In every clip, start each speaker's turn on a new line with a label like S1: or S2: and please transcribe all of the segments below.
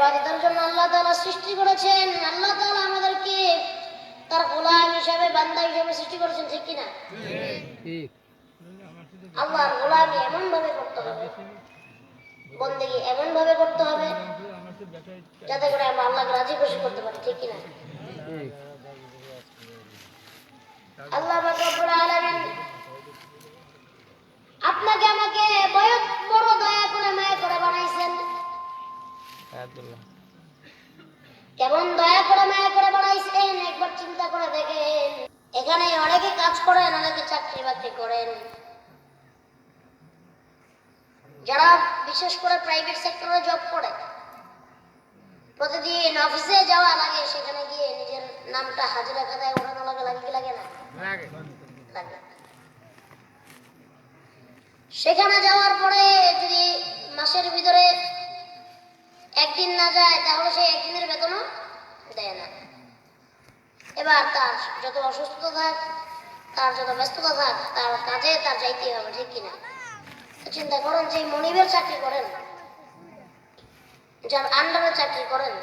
S1: ইবাদতের জন্য আল্লাহ তাআলা সৃষ্টি করেছেন। আল্লাহ তাআলা আমাদেরকে তার গোলাম হিসাবে, বান্দা হিসাবে সৃষ্টি করেছেন, ঠিক কিনা?
S2: ঠিক।
S1: আল্লাহর গোলামি এমন ভাবে করতে হবে, বন্দেগী এমন ভাবে করতে হবে যাতে করে আমরা আল্লাহকে রাজি খুশি করতে পারি, ঠিক কিনা? আল্লাহ পাক রব্বুল আলামিন আপনাকে আমাকে বড় দয়া করে মায়া করে বানাইছেন। কেমন দয়া করে মায়া করে বানাইছেন একবার চিন্তা করে দেখেন। এখানে অনেকে কাজ করেন, অনেকে চাকরি বাকরি করেন। যারা বিশেষ করে প্রাইভেট সেক্টরে জব করে, প্রতিদিন অফিসে যাওয়া লাগে, সেখানে গিয়ে নিজের নামটা হাজিরা খাতায় ওঠানো লাগে, লাগে কি লাগে না? লাগে। সেখানে যাওয়ার পরে যদি মাসের ভিতরে একদিন না যায়, তাহলে সেই একদিনের বেতনও দেয় না। এবার তার যত অসুস্থতা থাক, তার যত ব্যস্ততা থাক, তার কাজে তার যাইতেই হবে, ঠিক কিনা? চিন্তা করেন, যে মনিবের চাকরি করেন, যার আন্ডারে চাকরি করেন,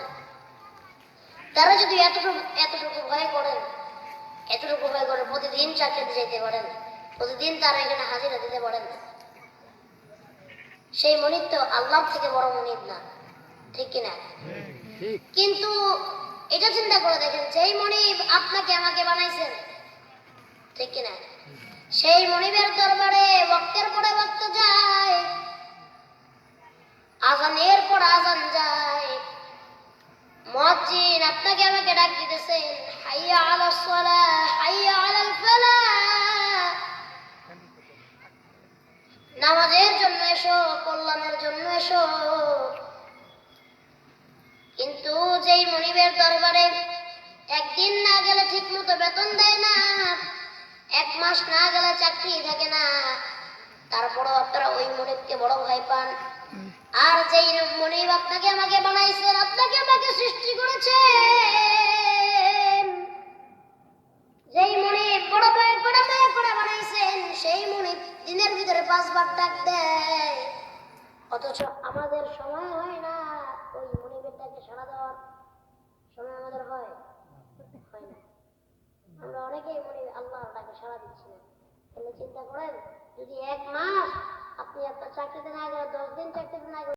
S1: তারা যদি এতটুকু ভয় করেন, প্রতিদিন চাকরিতে যাইতে পারেন, প্রতিদিন তারা এখানে হাজিরা দিতে পারেন, সেই মনিব তো আল্লাহর থেকে বড় মনিব না, ঠিক কিনা? কিন্তু এটা চিন্তা করে দেখেন, যেই মনিব আপনাকে আমাকে বানাইছেন, ঠিক কিনা, সেই মনিবের দরবারে ওয়াক্তের পরে ওয়াক্ত যায়, আজানের পর আজান যায়, মুয়াজ্জিন আপনাকে আমাকে ডাক দিতেছেন, হাইয়া আলাস সালাহ, হাইয়া আলাল ফালাহ, নামাজের জন্য এসো, কল্যাণের জন্য এসো। কিন্তু যেই মনিবের দরবারে একদিন না গেলে ঠিক মতো বেতন দেয় না, এক মাস না গেলে চাকরি থাকে না, তারপরও আপনারা ওই মনিবকে বড় ভয় পান। আর যেই মনিব আপনাকে আমাকে বানাইছেন, আপনাকে আমাকে সৃষ্টি করেছেন, যেই মনিব বড় ভয় করে মায়া করে বানাইছেন, সেই মনিব দিনের ভিতরে 5 বার ডাক দেয়, অথচ আমাদের সময় হয় না ওই মনিবের ডাকে সাড়া দেওয়ার। সময় আমাদের হয় না। আমরা অনেকেই মনিব আল্লাহর ডাকে সাড়া দিচ্ছি না। তাহলে চিন্তা করেন, যদি 1 মাস আপনি আপনার চাকরিতে না গেলে, 10 দিন চাকরিতে না গেলে